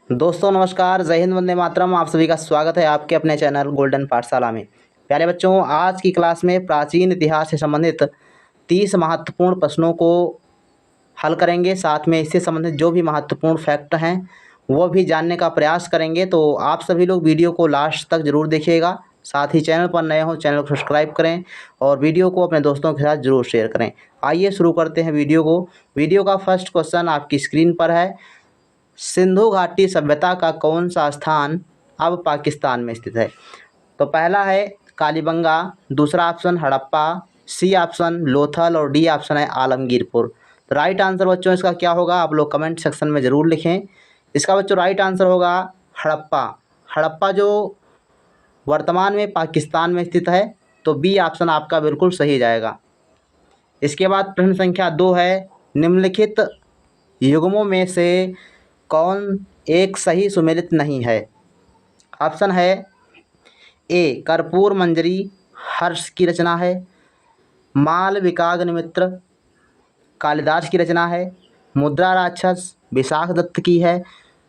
दोस्तों नमस्कार, जय हिंद, वंदे मातरम। आप सभी का स्वागत है आपके अपने चैनल गोल्डन पाठशाला में। प्यारे बच्चों, आज की क्लास में प्राचीन इतिहास से संबंधित 30 महत्वपूर्ण प्रश्नों को हल करेंगे। साथ में इससे संबंधित जो भी महत्वपूर्ण फैक्ट हैं वो भी जानने का प्रयास करेंगे। तो आप सभी लोग वीडियो को लास्ट तक ज़रूर देखिएगा। साथ ही चैनल पर नए हो चैनल को सब्सक्राइब करें और वीडियो को अपने दोस्तों के साथ ज़रूर शेयर करें। आइए शुरू करते हैं वीडियो को। वीडियो का फर्स्ट क्वेश्चन आपकी स्क्रीन पर है। सिंधु घाटी सभ्यता का कौन सा स्थान अब पाकिस्तान में स्थित है? तो पहला है कालीबंगा, दूसरा option Harappa, C option Lothal और डी ऑप्शन है आलमगीरपुर। तो राइट आंसर बच्चों इसका क्या होगा, आप लोग कमेंट सेक्शन में ज़रूर लिखें। इसका बच्चों राइट आंसर होगा हड़प्पा। हड़प्पा जो वर्तमान में पाकिस्तान में स्थित है। तो बी ऑप्शन आपका बिल्कुल सही जाएगा। इसके बाद प्रश्न संख्या 2 है। निम्नलिखित युग्मों में से कौन एक सही सुमेलित नहीं है? ऑप्शन है ए कर्पूर मंजरी हर्ष की रचना है, मालविकाग्निमित्र कालिदास की रचना है, मुद्रा राक्षस विशाख दत्त की है,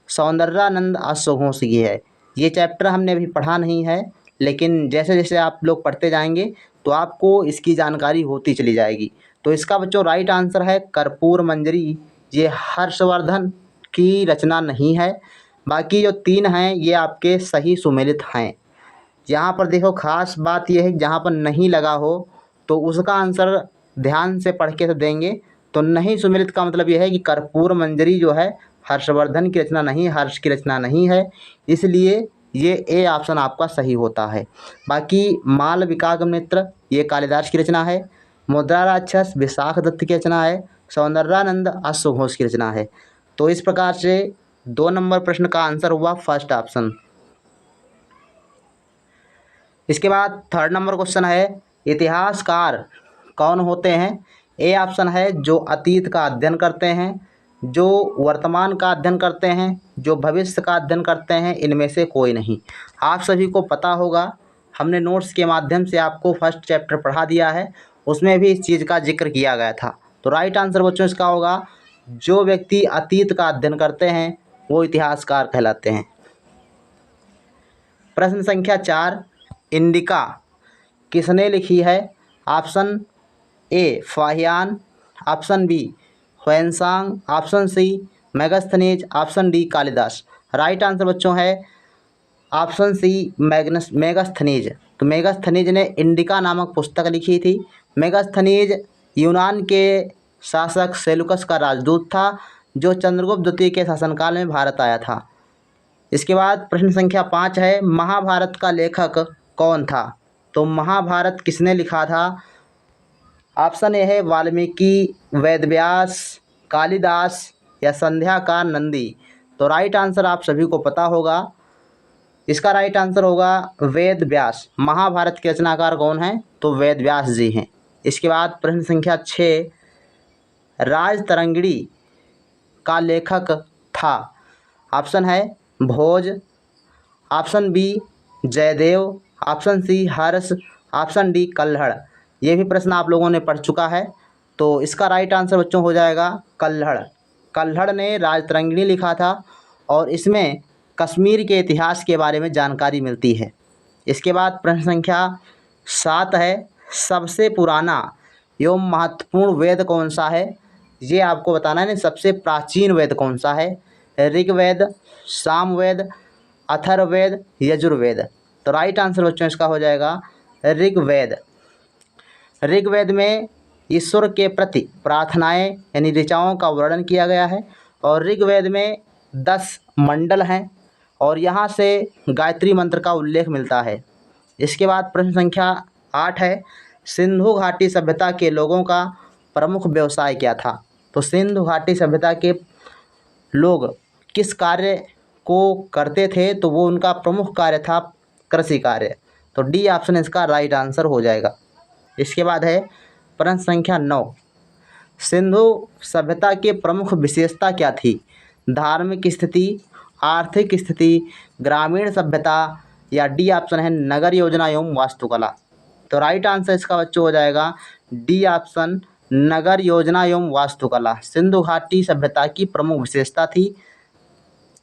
सौंदर्यानंद अश्वघोष की है। ये चैप्टर हमने अभी पढ़ा नहीं है, लेकिन जैसे जैसे आप लोग पढ़ते जाएंगे तो आपको इसकी जानकारी होती चली जाएगी। तो इसका बच्चों राइट आंसर है कर्पूर मंजरी। ये हर्षवर्धन की रचना नहीं है। बाकी जो 3 हैं ये आपके सही सुमेलित हैं। यहाँ पर देखो, खास बात यह है कि जहाँ पर नहीं लगा हो तो उसका आंसर ध्यान से पढ़ के तो देंगे। तो नहीं सुमेलित का मतलब यह है कि कर्पूर मंजरी जो है हर्षवर्धन की रचना नहीं, हर्ष की रचना नहीं है, इसलिए ये ए ऑप्शन आपका सही होता है। बाकी मालविकाग्निमित्र ये कालिदास की रचना है, मुद्रा राक्षस विशाख दत्त की रचना है, सौंदर्यानंद अश्वघोष की रचना है। तो इस प्रकार से 2 नंबर प्रश्न का आंसर हुआ फर्स्ट ऑप्शन। इसके बाद थर्ड नंबर क्वेश्चन है, इतिहासकार कौन होते हैं? ए ऑप्शन है जो अतीत का अध्ययन करते हैं, जो वर्तमान का अध्ययन करते हैं, जो भविष्य का अध्ययन करते हैं, इनमें से कोई नहीं। आप सभी को पता होगा, हमने नोट्स के माध्यम से आपको फर्स्ट चैप्टर पढ़ा दिया है, उसमें भी इस चीज़ का जिक्र किया गया था। तो राइट आंसर बच्चों इसका होगा जो व्यक्ति अतीत का अध्ययन करते हैं वो इतिहासकार कहलाते हैं। प्रश्न संख्या 4, इंडिका किसने लिखी है? Option A Fahien, option B Hiuen Tsang, option C Megasthenes, option D Kalidas. Right answer बच्चों है ऑप्शन सी मेगास्थनीज। तो मेगास्थनीज ने इंडिका नामक पुस्तक लिखी थी। मेगास्थनीज यूनान के शासक सेलुकस का राजदूत था जो चंद्रगुप्त द्वितीय के शासनकाल में भारत आया था। इसके बाद प्रश्न संख्या 5 है, महाभारत का लेखक कौन था? तो महाभारत किसने लिखा था? ऑप्शन ए है वाल्मीकि, वेदव्यास, कालिदास या संध्याकार नंदी। तो राइट आंसर आप सभी को पता होगा, इसका राइट आंसर होगा वेद व्यास। महाभारत के रचनाकार कौन हैं? तो वेद व्यास जी हैं। इसके बाद प्रश्न संख्या 6, राजतरंगिणी का लेखक था। Option A Bhoj, option B Jayadev, option C Harsh, option D Kalhan. ये भी प्रश्न आप लोगों ने पढ़ चुका है। तो इसका राइट आंसर बच्चों हो जाएगा कल्हड़। कल्हड़ ने राजतरंगिणी लिखा था और इसमें कश्मीर के इतिहास के बारे में जानकारी मिलती है। इसके बाद प्रश्न संख्या 7 है, सबसे पुराना एवं महत्वपूर्ण वेद कौन सा है? ये आपको बताना है। सबसे प्राचीन वेद कौन सा है? ऋग्वेद, सामवेद, अथर्ववेद, यजुर्वेद। तो राइट आंसर बच्चों इसका हो जाएगा ऋग्वेद। ऋग्वेद में ईश्वर के प्रति प्रार्थनाएं यानी ऋचाओं का वर्णन किया गया है और ऋग्वेद में 10 मंडल हैं और यहाँ से गायत्री मंत्र का उल्लेख मिलता है। इसके बाद प्रश्न संख्या 8 है, सिंधु घाटी सभ्यता के लोगों का प्रमुख व्यवसाय क्या था? तो सिंधु घाटी सभ्यता के लोग किस कार्य को करते थे? तो वो उनका प्रमुख कार्य था कृषि कार्य। तो डी ऑप्शन इसका राइट आंसर हो जाएगा। इसके बाद है प्रश्न संख्या 9, सिंधु सभ्यता की प्रमुख विशेषता क्या थी? धार्मिक स्थिति, आर्थिक स्थिति, ग्रामीण सभ्यता या डी ऑप्शन है नगर योजना एवं वास्तुकला। तो राइट आंसर इसका बच्चों हो जाएगा डी ऑप्शन नगर योजना एवं वास्तुकला। सिंधु घाटी सभ्यता की प्रमुख विशेषता थी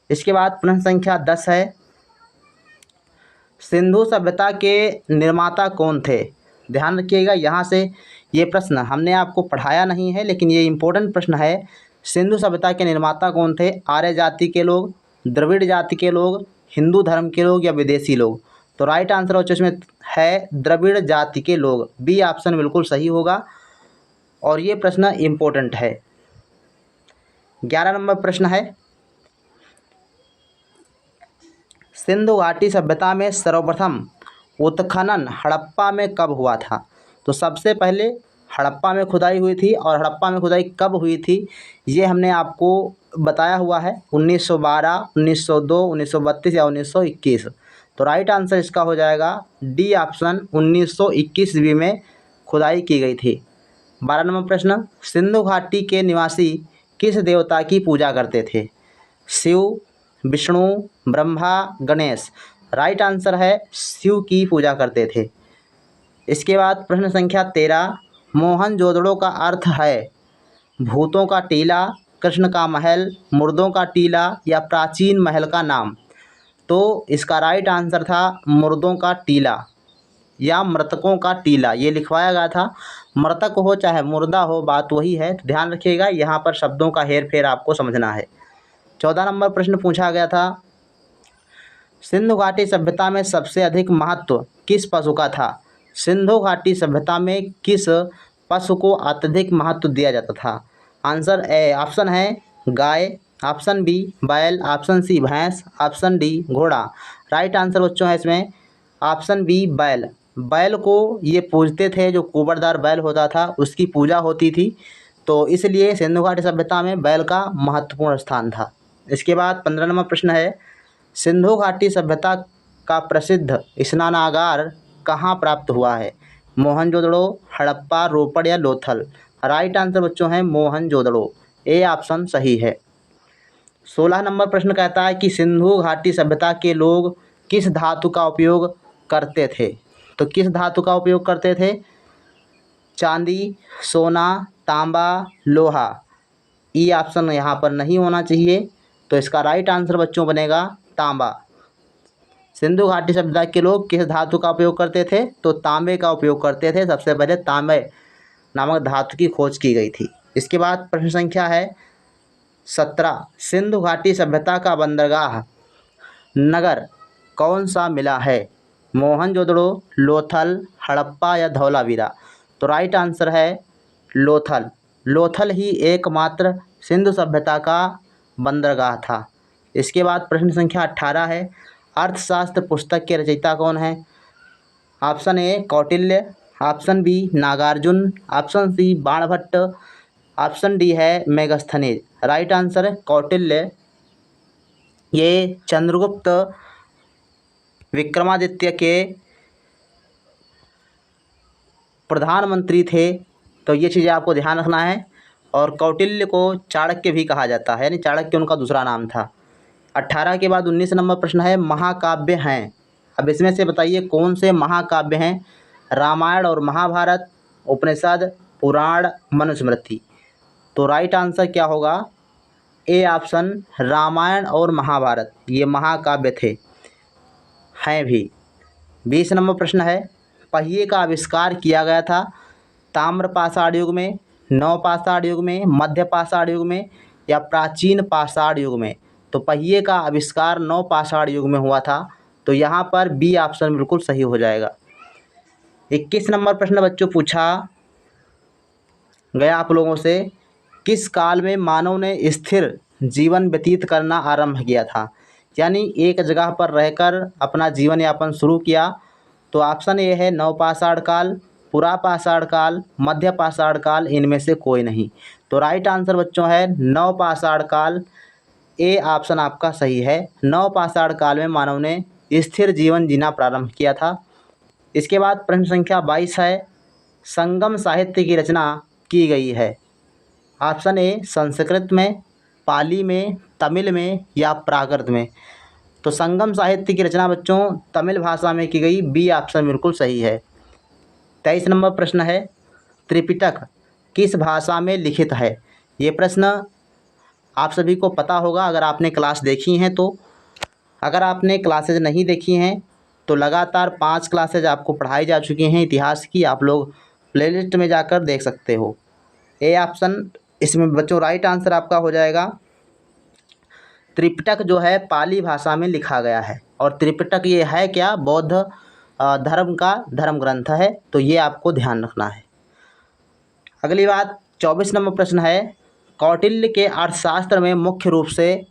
इसके बाद प्रश्न संख्या 10 है, सिंधु सभ्यता के निर्माता कौन थे। ध्यान रखिएगा, यहाँ से ये प्रश्न हमने आपको पढ़ाया नहीं है, लेकिन ये इम्पोर्टेंट प्रश्न है। सिंधु सभ्यता के निर्माता कौन थे। आर्य जाति के लोग, द्रविड़ जाति के लोग, हिंदू धर्म के लोग या विदेशी लोग। तो राइट आंसर बच्चों इसमें है द्रविड़ जाति के लोग। बी ऑप्शन बिल्कुल सही होगा और ये प्रश्न इम्पोर्टेंट है। 11 नंबर प्रश्न है, सिंधु घाटी सभ्यता में सर्वप्रथम उत्खनन हड़प्पा में कब हुआ था। तो सबसे पहले हड़प्पा में खुदाई हुई थी, और हड़प्पा में खुदाई कब हुई थी ये हमने आपको बताया हुआ है, 1912, 1902, 1932 या 1921। तो राइट आंसर इसका हो जाएगा डी ऑप्शन, 1921 ईस्वी में खुदाई की गई थी। 12 नंबर प्रश्न, सिंधु घाटी के निवासी किस देवता की पूजा करते थे। शिव, विष्णु, ब्रह्मा, गणेश। राइट आंसर है शिव की पूजा करते थे। इसके बाद प्रश्न संख्या 13, मोहनजोदड़ो का अर्थ है भूतों का टीला, कृष्ण का महल, मुर्दों का टीला या प्राचीन महल का नाम। तो इसका राइट आंसर था मुर्दों का टीला या मृतकों का टीला। ये लिखवाया गया था, मृतक हो चाहे मुर्दा हो बात वही है। तो ध्यान रखिएगा, यहाँ पर शब्दों का हेर फेर आपको समझना है। 14 नंबर प्रश्न पूछा गया था, सिंधु घाटी सभ्यता में सबसे अधिक महत्व किस पशु का था। सिंधु घाटी सभ्यता में किस पशु को अत्यधिक महत्व दिया जाता था। आंसर ए ऑप्शन है गाय, ऑप्शन बी बैल, ऑप्शन सी भैंस, ऑप्शन डी घोड़ा। राइट आंसर बच्चों है इसमें ऑप्शन बी बैल। बैल को ये पूजते थे, जो कुबड़दार बैल होता था उसकी पूजा होती थी, तो इसलिए सिंधु घाटी सभ्यता में बैल का महत्वपूर्ण स्थान था। इसके बाद 15 नंबर प्रश्न है, सिंधु घाटी सभ्यता का प्रसिद्ध स्नानागार कहाँ प्राप्त हुआ है। मोहनजोदड़ो, हड़प्पा, रोपड़ या लोथल। राइट आंसर बच्चों है मोहनजोदड़ो। ए ऑप्शन सही है। 16 नंबर प्रश्न कहता है कि सिंधु घाटी सभ्यता के लोग किस धातु का उपयोग करते थे। तो किस धातु का उपयोग करते थे। चांदी, सोना, तांबा, लोहा। ई ऑप्शन यहाँ पर नहीं होना चाहिए, तो इसका राइट आंसर बच्चों बनेगा तांबा। सिंधु घाटी सभ्यता के लोग किस धातु का उपयोग करते थे। तो तांबे का उपयोग करते थे। सबसे पहले तांबे नामक धातु की खोज की गई थी। इसके बाद प्रश्न संख्या है 17, सिंधु घाटी सभ्यता का बंदरगाह नगर कौन सा मिला है। मोहनजोदड़ो, लोथल, हड़प्पा या धौलावीरा। तो राइट आंसर है लोथल। लोथल ही एकमात्र सिंधु सभ्यता का बंदरगाह था। इसके बाद प्रश्न संख्या 18 है, अर्थशास्त्र पुस्तक के रचयिता कौन है। Option A Kautilya, option B Nagarjuna, option C Banabhatta, option D है मेगस्थनीज। राइट आंसर है कौटिल्य। ये चंद्रगुप्त विक्रमादित्य के प्रधानमंत्री थे, तो ये चीज़ें आपको ध्यान रखना है। और कौटिल्य को चाणक्य भी कहा जाता है, यानी चाणक्य उनका दूसरा नाम था। 18 के बाद 19 नंबर प्रश्न है, महाकाव्य हैं। अब इसमें से बताइए कौन से महाकाव्य हैं। रामायण और महाभारत, उपनिषद, पुराण, मनुस्मृति। तो राइट आंसर क्या होगा। ए ऑप्शन रामायण और महाभारत ये महाकाव्य थे, हैं भी। 20 नंबर प्रश्न है, पहिए का आविष्कार किया गया था ताम्र पाषाण युग में, नव पाषाण युग में, मध्य पाषाण युग में या प्राचीन पाषाण युग में। तो पहिए का आविष्कार नव पाषाण युग में हुआ था, तो यहाँ पर बी ऑप्शन बिल्कुल सही हो जाएगा। 21 नंबर प्रश्न बच्चों पूछा गया आप लोगों से, किस काल में मानव ने स्थिर जीवन व्यतीत करना आरंभ किया था, यानी एक जगह पर रहकर अपना जीवन यापन शुरू किया। तो ऑप्शन ए है नवपाषाण काल, पुरा पाषाण काल, मध्य पाषाण काल, इनमें से कोई नहीं। तो राइट आंसर बच्चों है नवपाषाण काल। ए ऑप्शन आपका सही है। नवपाषाण काल में मानव ने स्थिर जीवन जीना प्रारंभ किया था। इसके बाद प्रश्न संख्या 22 है, संगम साहित्य की रचना की गई है। ऑप्शन ए संस्कृत में, पाली में, तमिल में या प्राकृत में। तो संगम साहित्य की रचना बच्चों तमिल भाषा में की गई। बी ऑप्शन बिल्कुल सही है। 23 नंबर प्रश्न है, त्रिपिटक किस भाषा में लिखित है। ये प्रश्न आप सभी को पता होगा अगर आपने क्लास देखी हैं तो। अगर आपने क्लासेज नहीं देखी हैं तो लगातार 5 क्लासेज आपको पढ़ाई जा चुकी हैं इतिहास की, आप लोग प्लेलिस्ट में जाकर देख सकते हो। ए ऑप्शन इसमें बच्चों राइट आंसर आपका हो जाएगा। त्रिपिटक जो है पाली भाषा में लिखा गया है, और त्रिपिटक ये है क्या, बौद्ध धर्म का धर्म ग्रंथ है, तो ये आपको ध्यान रखना है। अगली बात 24 नंबर प्रश्न है, कौटिल्य के अर्थशास्त्र में मुख्य रूप से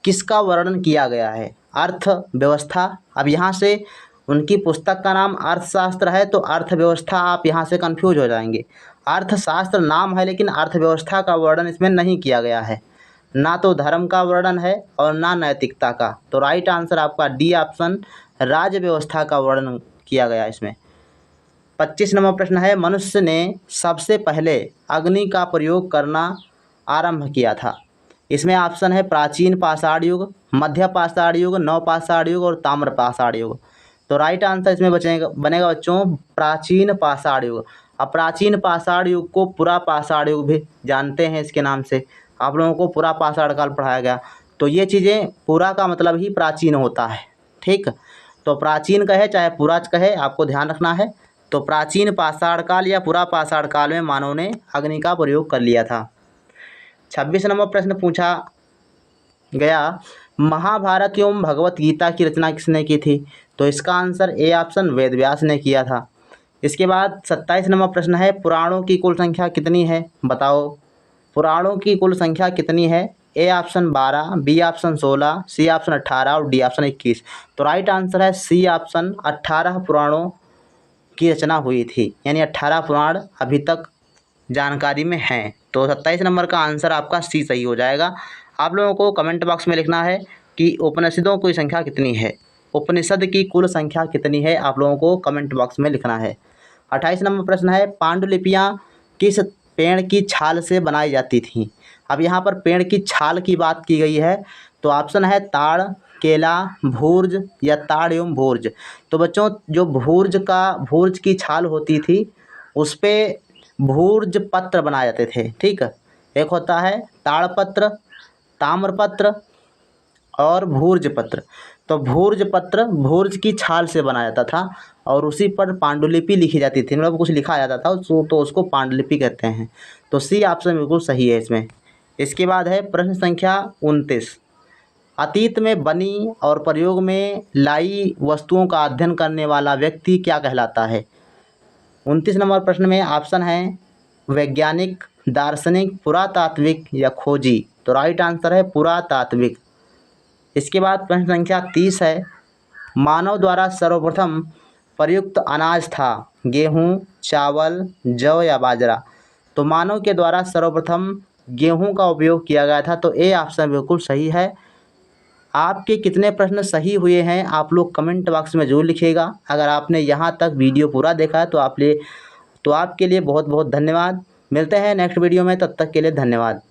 किसका वर्णन किया गया है? अर्थव्यवस्था। अब यहाँ से उनकी पुस्तक का नाम अर्थशास्त्र है तो अर्थव्यवस्था आप यहाँ से कंफ्यूज हो जाएंगे। अर्थशास्त्र नाम है लेकिन अर्थव्यवस्था का वर्णन इसमें नहीं किया गया है, ना तो धर्म का वर्णन है और ना नैतिकता का। तो राइट आंसर आपका डी ऑप्शन, राज्य व्यवस्था का वर्णन किया गया इसमें। 25 नंबर प्रश्न है, मनुष्य ने सबसे पहले अग्नि का प्रयोग करना आरंभ किया था। इसमें ऑप्शन है प्राचीन पाषाण युग, मध्य पाषाण युग, नव पाषाण युग और ताम्र पाषाण युग। तो राइट आंसर इसमें बनेगा बच्चों प्राचीन पाषाण युग। अब प्राचीन पाषाण युग को पुरा पाषाण युग भी जानते हैं इसके नाम से, आप लोगों को पुरा पाषाण काल पढ़ाया गया। तो ये चीज़ें, पुरा का मतलब ही प्राचीन होता है, ठीक। तो प्राचीन कहे चाहे पुरा कहे, आपको ध्यान रखना है। तो प्राचीन पाषाण काल या पुरा पाषाण काल में मानव ने अग्नि का प्रयोग कर लिया था। 26 नंबर प्रश्न पूछा गया, महाभारत एवं भगवत गीता की रचना किसने की थी? तो इसका answer A option Ved Vyas ने किया था। इसके बाद 27 नंबर प्रश्न है, पुराणों की कुल संख्या कितनी है? बताओ पुराणों की कुल संख्या कितनी है? A option 12, B option 16, C option 18 और डी ऑप्शन 21। तो राइट आंसर है सी ऑप्शन, 18 पुराणों की रचना हुई थी, यानी 18 पुराण अभी तक जानकारी में हैं। तो 27 नंबर का आंसर आपका सी सही हो जाएगा। आप लोगों को कमेंट बॉक्स में लिखना है कि उपनिषदों की संख्या कितनी है, उपनिषद की कुल संख्या कितनी है, आप लोगों को कमेंट बॉक्स में लिखना है। 28 नंबर प्रश्न है, पांडुलिपियाँ किस पेड़ की छाल से बनाई जाती थीं? अब यहाँ पर पेड़ की छाल की बात की गई है, तो ऑप्शन है ताड़, केला, भूर्ज या ताड़ एवं भूर्ज। तो बच्चों जो भूर्ज की छाल होती थी उस पर भूर्ज पत्र बनाए जाते थे, ठीक। एक होता है ताड़पत्र, ताम्रपत्र और भूर्ज पत्र। तो भूर्ज पत्र भूर्ज की छाल से बनाया जाता था और उसी पर पांडुलिपि लिखी जाती थी, मतलब कुछ लिखा जाता था तो उसको पांडुलिपि कहते हैं। तो सी ऑप्शन बिल्कुल सही है इसमें। इसके बाद है प्रश्न संख्या 29, अतीत में बनी और प्रयोग में लाई वस्तुओं का अध्ययन करने वाला व्यक्ति क्या कहलाता है? 29 नंबर प्रश्न में ऑप्शन है वैज्ञानिक, दार्शनिक, पुरातात्विक या खोजी। तो राइट आंसर है पुरातात्विक। इसके बाद प्रश्न संख्या 30 है, मानव द्वारा सर्वप्रथम प्रयुक्त अनाज था गेहूँ, चावल, जौ या बाजरा। तो मानव के द्वारा सर्वप्रथम गेहूँ का उपयोग किया गया था, तो ए ऑप्शन बिल्कुल सही है। आपके कितने प्रश्न सही हुए हैं आप लोग कमेंट बॉक्स में ज़रूर लिखिएगा। अगर आपने यहाँ तक वीडियो पूरा देखा है तो आपके लिए बहुत बहुत धन्यवाद। मिलते हैं नेक्स्ट वीडियो में, तब तक के लिए धन्यवाद।